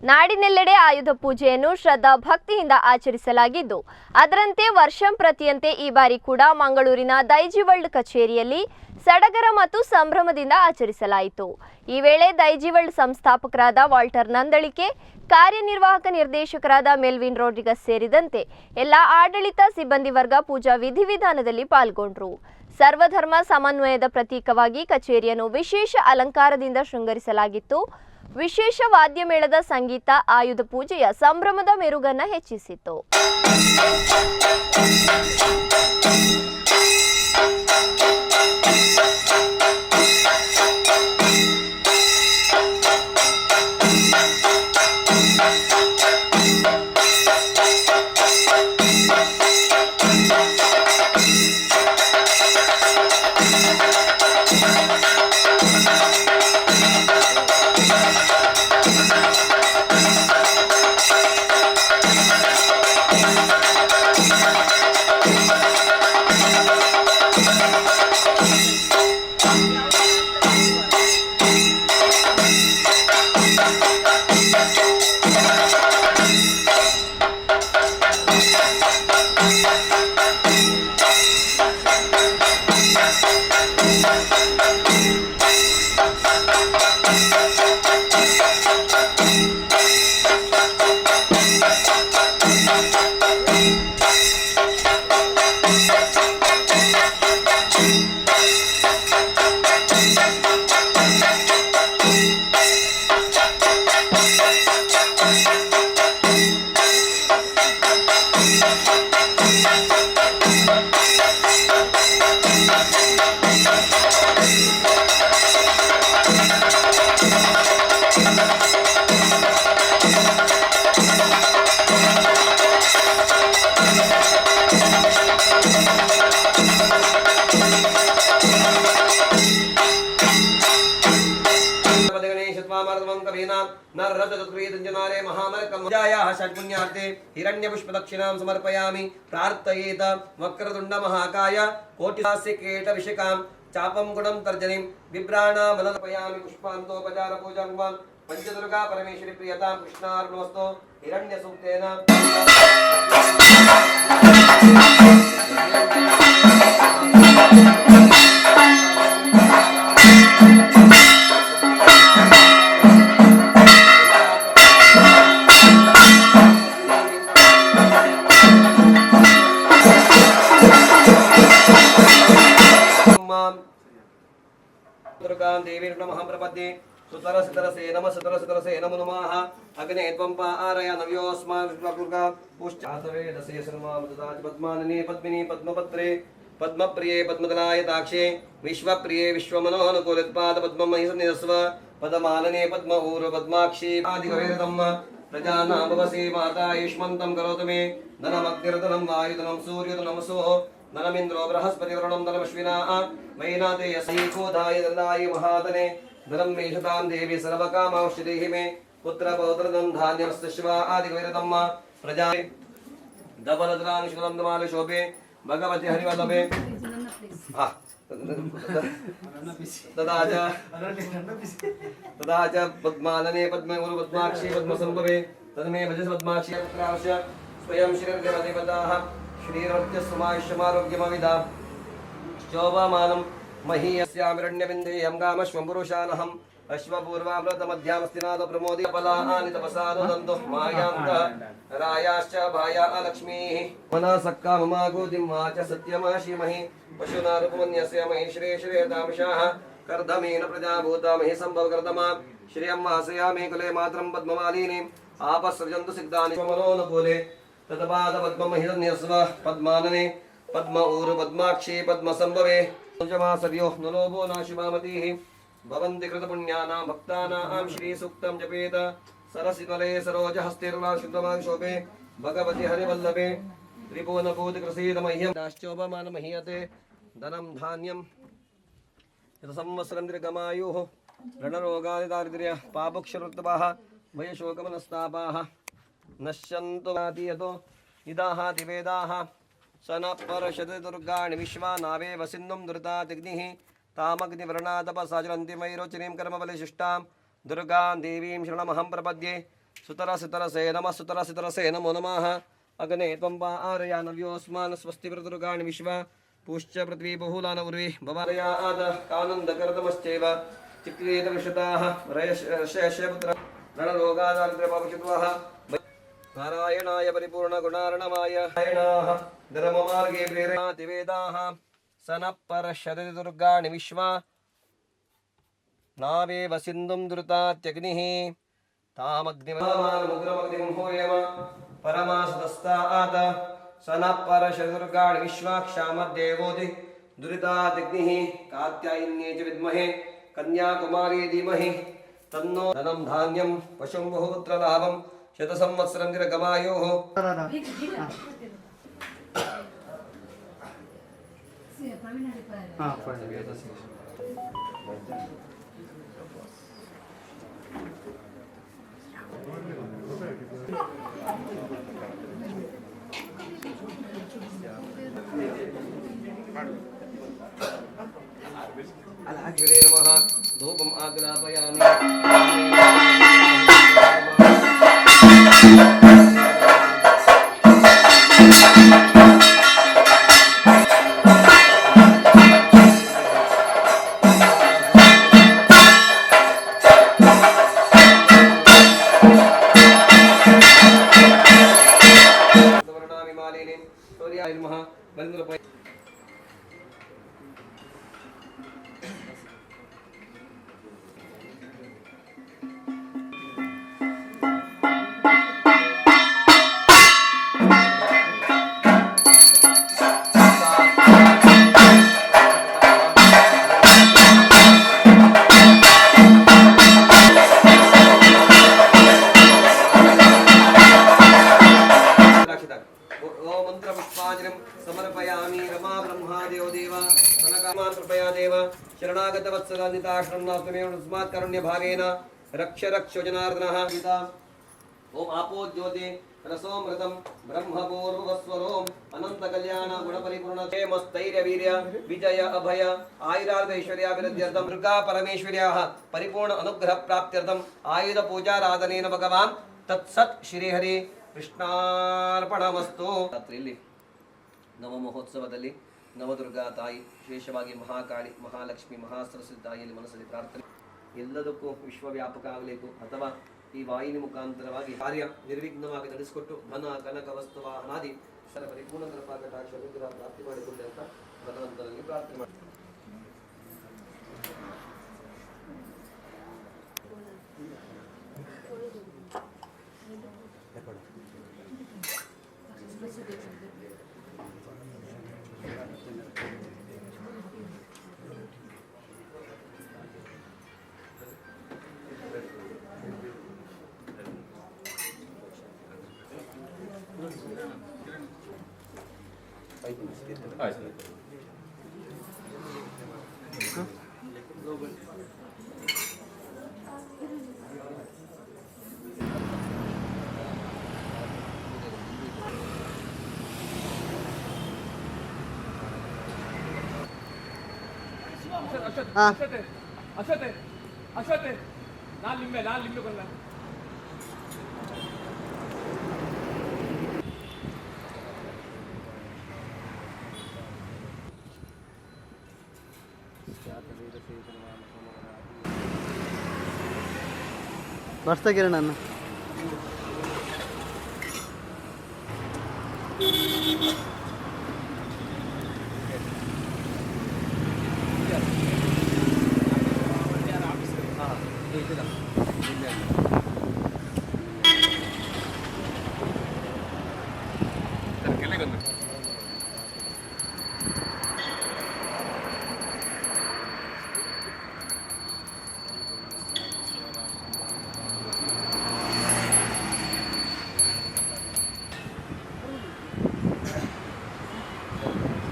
ನಾಡಿನೆಲ್ಲೆಡೆ ಆಯುಧ ಪೂಜೆಯನ್ನು ಶ್ರದ್ಧಾ ಭಕ್ತಿಯಿಂದ ಆಚರಿಸಲಾಗಿದ್ದು ಅದರಂತೆ ವರ್ಷಂಪ್ರತಿಯಂತೆ ಈ ಬಾರಿ ಕೂಡ ಮಂಗಳೂರಿನ ದೈಜಿವರ್ಲ್ಡ್ ಕಚೇರಿಯಲ್ಲಿ ಸಡಗರ ಮತ್ತು ಸಂಭ್ರಮದಿಂದ ಆಚರಿಸಲಾಯಿತು. ಈ ವೇಳೆ ದೈಜಿವರ್ಲ್ಡ್ ಸಂಸ್ಥಾಪಕರಾದ ವಾಲ್ಟರ್ ನಂದಳಿಕೆ, ಕಾರ್ಯನಿರ್ವಾಹಕ ನಿರ್ದೇಶಕರಾದ ಮೆಲ್ವಿನ್ ರೋಡ್ರಿಗಸ್ ಸೇರಿದಂತೆ ಎಲ್ಲ ಆಡಳಿತ ಸಿಬ್ಬಂದಿ ವರ್ಗ ಪೂಜಾ ವಿಧಿವಿಧಾನದಲ್ಲಿ ಪಾಲ್ಗೊಂಡರು. ಸರ್ವಧರ್ಮ ಸಮನ್ವಯದ ಪ್ರತೀಕವಾಗಿ ಕಚೇರಿಯನ್ನು ವಿಶೇಷ ಅಲಂಕಾರದಿಂದ ಶೃಂಗರಿಸಲಾಗಿತ್ತು. ವಿಶೇಷ ವಾದ್ಯ ಮೇಳದ ಸಂಗೀತ ಆಯುಧ ಪೂಜೆಯ ಸಂಭ್ರಮದ ಮೆರುಗನ್ನು ಹೆಚ್ಚಿಸಿತು. हिरण्यपुष्पदक्षिणां समर्पयामि प्रार्थयेत वक्रतुण्ड महाकाय कोटिहास्यकेटविषकां चापं गुणं तर्जनीं बिभ्राणामलर्पयामि पुष्पान्तोपचार पूजां पंचदुर्गा परमेश्वरी प्रियतां कृष्णार्णवस्तो हिरण्यसूक्तेन देवी नमः प्रपद्ये सुतरसितरसे नमो नमः अग्ने त्वं पारय नव्योऽस्माद्विष्णुर्गा पुष्टातवेदसे सर्वमददाति पद्मानने पद्मिनी पद्मपत्रे पद्मप्रिये पद्मदलायताक्षे विश्वप्रिये विश्वमनोनुकूलितपाद पद्ममहि सन्निधस्व पद्मानने पद्म ऊर्व पद्माक्षी आदिकवेदम् प्रजानां भवसे माता युष्मन्तं करोतु मे धनमग्निर्धनं वायुधनं सूर्यधनं सोः नरमिन्द्रो बृहस्पतिवरुणं धनमश्विना वैनाते यसीकोधाय दन्दाय महादने धनं मेषतां देवी सर्वकामांश्चिदेहि मे पुत्रपौत्रधनं धान्यमस्तश्वा आदिकवैरतम् प्रजा दबलद्रांशुलं दमाल शोभे भगवति हरिवल्लभे तदा च पद्मानने पद्मे पद्माक्षी पद्मसम्भवे तन्मे भजस पद्माक्षी स्वयं श्रीर्देवदेवताः श्रीरत्यस्मायुष्यमारोग्यमविदा शोभामानं महीयस्यामिरण्यबिन्देयं कामश्वं पुरुषानहम् अश्वपूर्वामृतमध्यामस्तिनाद प्रमोदि फलानि तपसादन्तु मायान्तः रायाश्च भाया लक्ष्मीः मनः सक्का ममागोदिं मा च सत्यमाशिमहि पशुना रूपमन्यस्य महि श्रे श्रेयतामिषाः कर्दमेन प्रजाभूता महि सम्भवकर्दमा श्रियं वासयामि कुले मात्रं पद्ममालिनीम् आपसृजन्तु सिद्धानि मनोनुकूले तदपाद पद्ममहिरन्यस्व पद्मानने पद्म ऊरु पद्माक्षी पद्मसम्भवे पंचमासर्यो नलोभो नाशिमामतीः भवन्ति कृतपुण्यानां भक्तानां श्रीसूक्तं जपेत सरसितले सरोजहस्तेर्वाशुद्धमाशोभे भगवति हरिवल्लभे त्रिभुवनभूतिकृसीदमह्यं दाश्चोपमानमहीयते धनं धान्यं यतसंवत्सरं दीर्घमायुः रणरोगादिदारिद्र्य पापक्षरुत्तपाः भयशोकमनस्तापाः नश्यन्तु यतो इदाः दिवेदाः सन परशत दुर्गाणि विश्वानावेव सिन्धुं दुर्तातिग्निः तामग्निवर्णातपसा ज्वलन्ति मयिरोचनीं कर्मबलिशिष्टां दुर्गां देवीं शरणमहं प्रपद्ये सुतरसितरसे नमः सुतरसितरसे नमो नमः अग्ने त्वं वा आर्यानव्योऽस्मान् स्वस्ति प्रतुर्गाणि विश्वा पुश्च पृथ्वी बहुलान उर्वी भवारयाद कानन्दकरतमश्चैव चिक्रीतविशताः रयशयपुत्र रणरोगादार्द्रपविषद्वः नारायणाय परिपूर्णगुणार्णमाय नारायणाः धर्ममार्गे प्रेरयन्ति वेदाः सनः परश्यति दुर्गाणि विश्वा नावेव सिन्धुं दुरितात्यग्निः तामग्निमुग्रमग्निं होयम परमासदस्तात् सनः परश्यति दुर्गाणि विश्वाक्षामद्देवोति दुरितात्यग्निः कात्यायन्ये च विद्महे कन्याकुमारी धीमहि तन्नो धनं धान्यं पशुं बहुपुत्रलाभं शतसंवत्सरं दीर्घमायोः गुरे नमः धूपम् आग्रापयामि सूर्याय नमः वन्द्रपय समर्पयामि रमा ब्रह्मादेव देव सनकामान् कृपया देव शरणागतवत्सलानिताश्रम नास्तमेव तस्मात् कारुण्यभावेन रक्ष रक्ष जनार्दनः गीता ओम आपो ज्योति रसोमृतं ब्रह्मपूर्वस्वरोम अनंत कल्याण गुणपरिपूर्ण क्षेमस्थैर्यवीर्य विजय अभय आयुरार्धैश्वर्याभिवृद्ध्यर्थं दुर्गा परमेश्वर्याः परिपूर्ण अनुग्रह प्राप्त्यर्थं आयुध पूजाराधनेन भगवान् तत्सत् श्रीहरि ಕೃಷ್ಣಾರ್ಪಣಮಸ್ತು. ರಾತ್ರಿಯಲ್ಲಿ ನವ ಮಹೋತ್ಸವದಲ್ಲಿ ನವದುರ್ಗಾ ತಾಯಿ ವಿಶೇಷವಾಗಿ ಮಹಾಕಾಳಿ ಮಹಾಲಕ್ಷ್ಮಿ ಮಹಾಸರಸ್ವತಿ ತಾಯಿಯಲ್ಲಿ ಮನಸ್ಸಲ್ಲಿ ಪ್ರಾರ್ಥನೆ ಎಲ್ಲದಕ್ಕೂ ವಿಶ್ವವ್ಯಾಪಕ ಆಗಬೇಕು ಅಥವಾ ಈ ವಾಹಿನಿ ಮುಖಾಂತರವಾಗಿ ಕಾರ್ಯ ನಿರ್ವಿಘ್ನವಾಗಿ ನಡೆಸಿಕೊಟ್ಟು ಧನ ಕನಕ ವಸ್ತು ವಾಹನಾದಿ ಪರಿಪೂರ್ಣ ಕೃಪಾ ಕಟಾಕ್ಷ ಅನುಗ್ರಹ ಪ್ರಾಪ್ತಿ ಮಾಡಿಕೊಳ್ಳಿ ಅಂತ ಭಗವಂತನಲ್ಲಿ ಪ್ರಾರ್ಥನೆ ಮಾಡಿ. ಅಶ್ವತೆ ನಾನ್ ಲಿಂಬೆ ಬಂದ ಬರ್ತಾ ಕಿರಣ